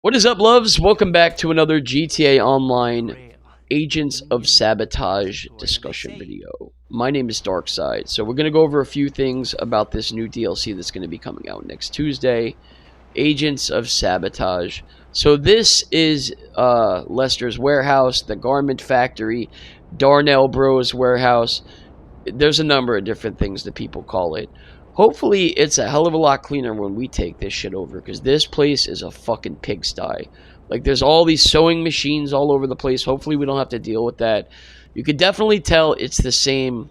What is up, loves? Welcome back to another GTA Online Agents of Sabotage discussion video. My name is Darkside, so we're going to go over a few things about this new DLC that's going to be coming out next Tuesday, Agents of Sabotage. So this is Lester's warehouse, the garment factory, Darnell Bros warehouse. There's a number of different things that people call it. Hopefully, it's a hell of a lot cleaner when we take this shit over, because this place is a fucking pigsty. Like, there's all these sewing machines all over the place. Hopefully, we don't have to deal with that. You could definitely tell it's the same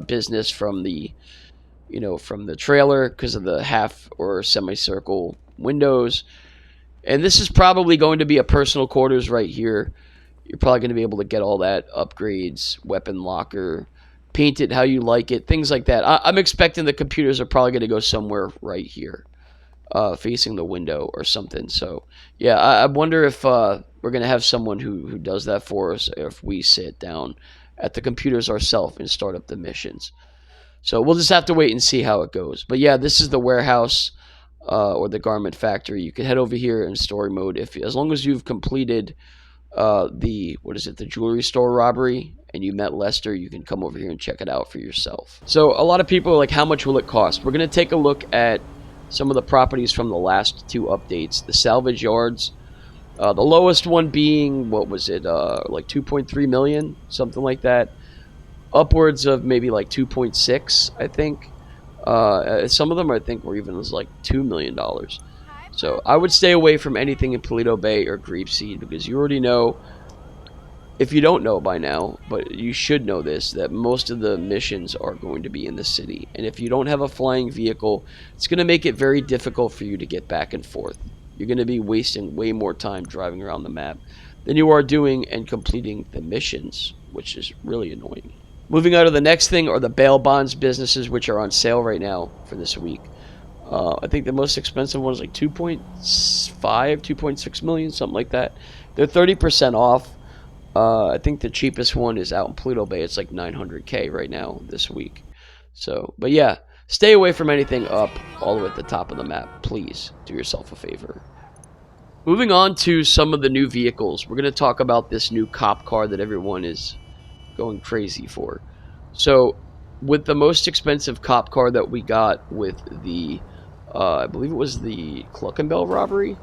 business from the, from the trailer because of the half or semicircle windows. And this is probably going to be a personal quarters right here. You're probably going to be able to get all that upgrades, weapon locker, paint it how you like it, things like that. I'm expecting the computers are probably going to go somewhere right here, facing the window or something. So, yeah, I wonder if we're going to have someone who does that for us, or if we sit down at the computers ourselves and start up the missions. So we'll just have to wait and see how it goes. But yeah, this is the warehouse or the garment factory. You can head over here in story mode as long as you've completed the jewelry store robbery and you met Lester. You can come over here and check it out for yourself. So a lot of people are like, how much will it cost? We're going to take a look at some of the properties from the last two updates. The salvage yards, the lowest one being, what was it, like 2.3 million, something like that, upwards of maybe like 2.6, I think. Some of them I think were even as like $2 million. So I would stay away from anything in Paleto Bay or Grapeseed, because you already know, if you don't know by now, but you should know this, that most of the missions are going to be in the city. And if you don't have a flying vehicle, it's going to make it very difficult for you to get back and forth. You're going to be wasting way more time driving around the map than you are doing and completing the missions, which is really annoying. Moving on to the next thing are the bail bonds businesses, which are on sale right now for this week. I think the most expensive one is like 2.5, 2.6 million, something like that. They're 30% off. I think the cheapest one is out in Pluto Bay. It's like 900K right now this week. So, but yeah, stay away from anything up all the way at the top of the map. Please do yourself a favor. Moving on to some of the new vehicles. We're going to talk about this new cop car that everyone is going crazy for. So, with the most expensive cop car that we got with the I believe it was the Cluckenbell robbery,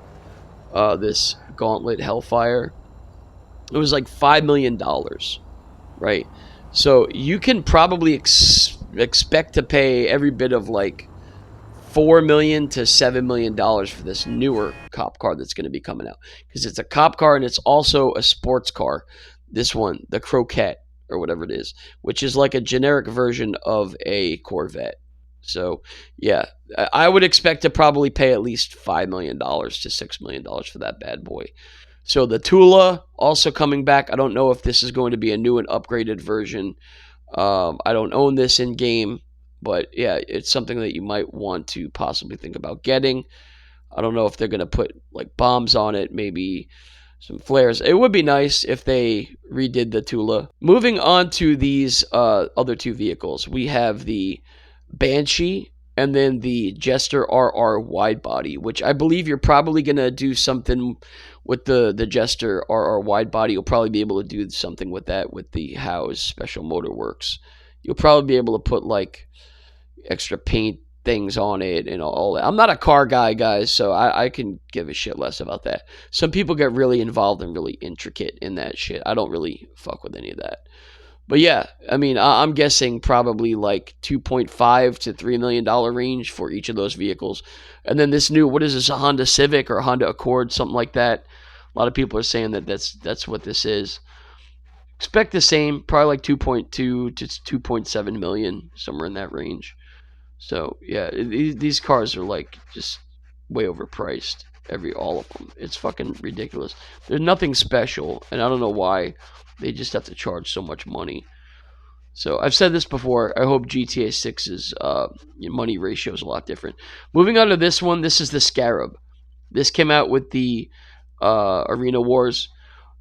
this Gauntlet Hellfire, it was like $5 million, right? So you can probably expect to pay every bit of like $4 million to $7 million for this newer cop car that's going to be coming out, because it's a cop car and it's also a sports car. This one, the Croquette or whatever it is, which is like a generic version of a Corvette. So, yeah, I would expect to probably pay at least $5 million to $6 million for that bad boy. So, the Tula also coming back. I don't know if this is going to be a new and upgraded version. I don't own this in game, but yeah, it's something that you might want to possibly think about getting. I don't know if they're going to put like bombs on it, maybe some flares. It would be nice if they redid the Tula. Moving on to these other two vehicles, we have the Banshee and then the Jester RR wide body, which I believe you're probably going to do something with the Jester RR wide body. You'll probably be able to do something with that with the Howe's Special Motor Works. You'll probably be able to put like extra paint things on it and all that. I'm not a car guy, guys, so I can give a shit less about that. Some people get really involved and really intricate in that shit. I don't really fuck with any of that. But yeah, I mean, I'm guessing probably like 2.5 to $3 million range for each of those vehicles. And then this new, what is this, a Honda Civic or a Honda Accord, something like that. A lot of people are saying that that's what this is. Expect the same, probably like 2.2 to 2.7 million, somewhere in that range. So yeah, these cars are like just way overpriced. All of them. It's fucking ridiculous. There's nothing special, and I don't know why they just have to charge so much money. So I've said this before. I hope GTA 6's money ratio is a lot different. Moving on to this one. This is the Scarab. This came out with the Arena Wars.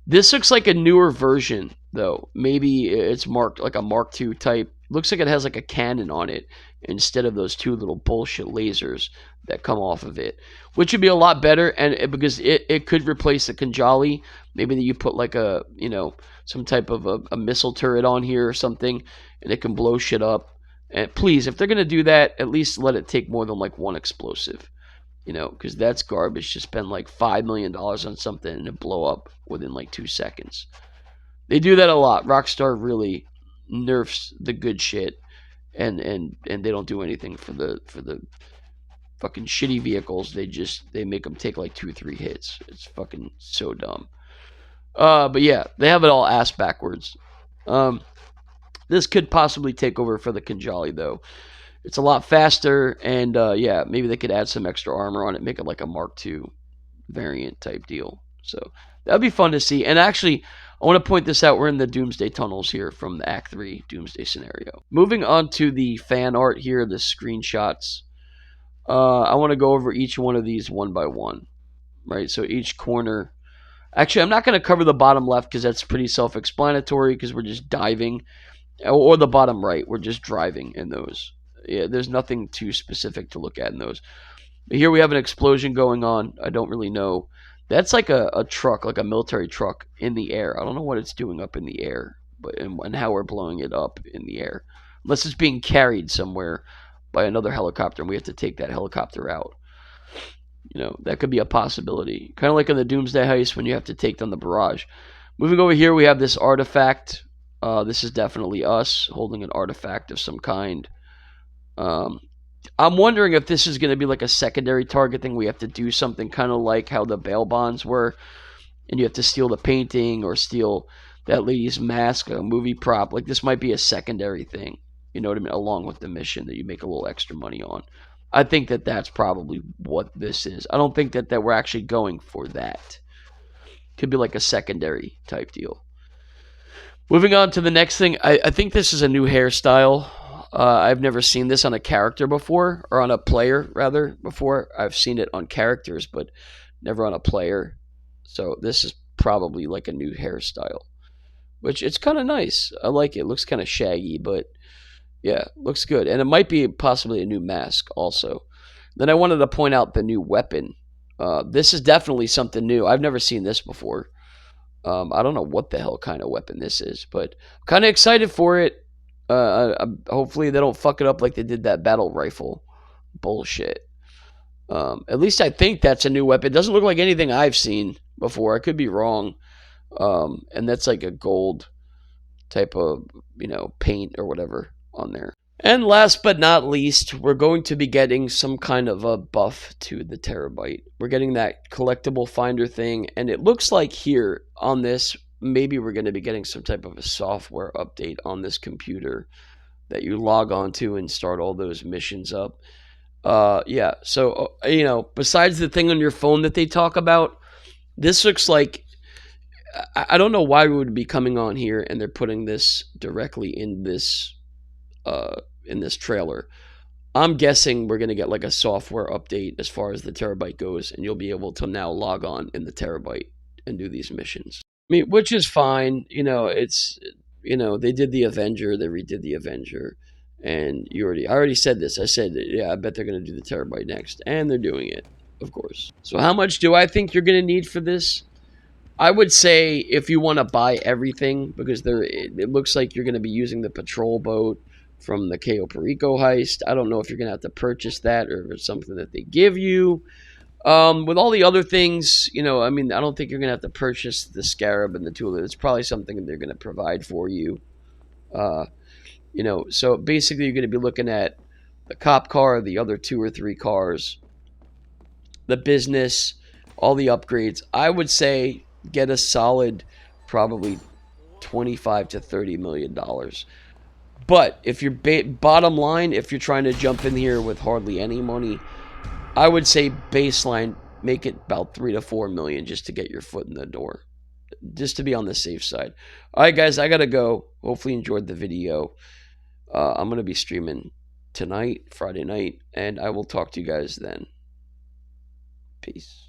This looks like a newer version, though. Maybe it's marked like a Mark II type looks like it has like a cannon on it instead of those two little bullshit lasers that come off of it, which would be a lot better. And because it could replace the Kanjali, maybe that you put like a some type of a missile turret on here or something, and it can blow shit up. And please, if they're gonna do that, at least let it take more than like one explosive, because that's garbage to spend like $5 million on something and it blow up within like 2 seconds. They do that a lot. Rockstar really nerfs the good shit, and they don't do anything for the fucking shitty vehicles. They make them take like 2 or 3 hits. It's fucking so dumb. But yeah, they have it all ass backwards. This could possibly take over for the Kanjali though. It's a lot faster, and yeah, maybe they could add some extra armor on it, make it like a Mark II variant type deal. So that'd be fun to see. And actually, I want to point this out. We're in the Doomsday tunnels here from the Act 3 Doomsday scenario. Moving on to the fan art here, the screenshots. I want to go over each one of these one by one, right? So each corner. Actually, I'm not going to cover the bottom left because that's pretty self-explanatory because we're just diving. Or the bottom right, we're just driving in those. Yeah, there's nothing too specific to look at in those. But here we have an explosion going on. I don't really know. That's like a truck, like a military truck in the air. I don't know what it's doing up in the air, but and how we're blowing it up in the air. Unless it's being carried somewhere by another helicopter and we have to take that helicopter out. That could be a possibility. Kind of like in the Doomsday Heist when you have to take down the barrage. Moving over here, we have this artifact. This is definitely us holding an artifact of some kind. I'm wondering if this is going to be like a secondary target thing. We have to do something kind of like how the bail bonds were, and you have to steal the painting or steal that lady's mask, a movie prop. Like this might be a secondary thing, you know what I mean, along with the mission that you make a little extra money on. I think that that's probably what this is. I don't think that we're actually going for that. Could be like a secondary type deal. Moving on to the next thing, I think this is a new hairstyle. I've never seen this on a character before, or on a player, rather, before. I've seen it on characters, but never on a player. So this is probably like a new hairstyle, which it's kind of nice. I like it. It looks kind of shaggy, but yeah, looks good. And it might be possibly a new mask also. Then I wanted to point out the new weapon. This is definitely something new. I've never seen this before. I don't know what the hell kind of weapon this is, but I'm kind of excited for it. Hopefully they don't fuck it up like they did that battle rifle bullshit. At least I think that's a new weapon. It doesn't look like anything I've seen before. I could be wrong. And that's like a gold type of, paint or whatever on there. And last but not least, we're going to be getting some kind of a buff to the Terabyte. We're getting that collectible finder thing, and it looks like here on this, maybe we're going to be getting some type of a software update on this computer that you log on to and start all those missions up. Yeah, so, besides the thing on your phone that they talk about, this looks like, I don't know why we would be coming on here and they're putting this directly in this trailer. I'm guessing we're going to get like a software update as far as the Terabyte goes, and you'll be able to now log on in the Terabyte and do these missions. I mean, which is fine. It's, they did the Avenger, they redid the Avenger, and I already said this. I said, yeah, I bet they're going to do the Terabyte next, and they're doing it, of course. So how much do I think you're going to need for this? I would say if you want to buy everything, because it looks like you're going to be using the patrol boat from the Cayo Perico heist. I don't know if you're going to have to purchase that or if it's something that they give you. With all the other things, I don't think you're going to have to purchase the Scarab and the tool. It's probably something that they're going to provide for you. So basically you're going to be looking at the cop car, the other 2 or 3 cars, the business, all the upgrades. I would say get a solid probably $25 to $30 million. But if you're bottom line, if you're trying to jump in here with hardly any money, I would say baseline, make it about 3 to 4 million just to get your foot in the door, just to be on the safe side. All right, guys, I gotta go. Hopefully you enjoyed the video. I'm gonna be streaming tonight, Friday night, and I will talk to you guys then. Peace.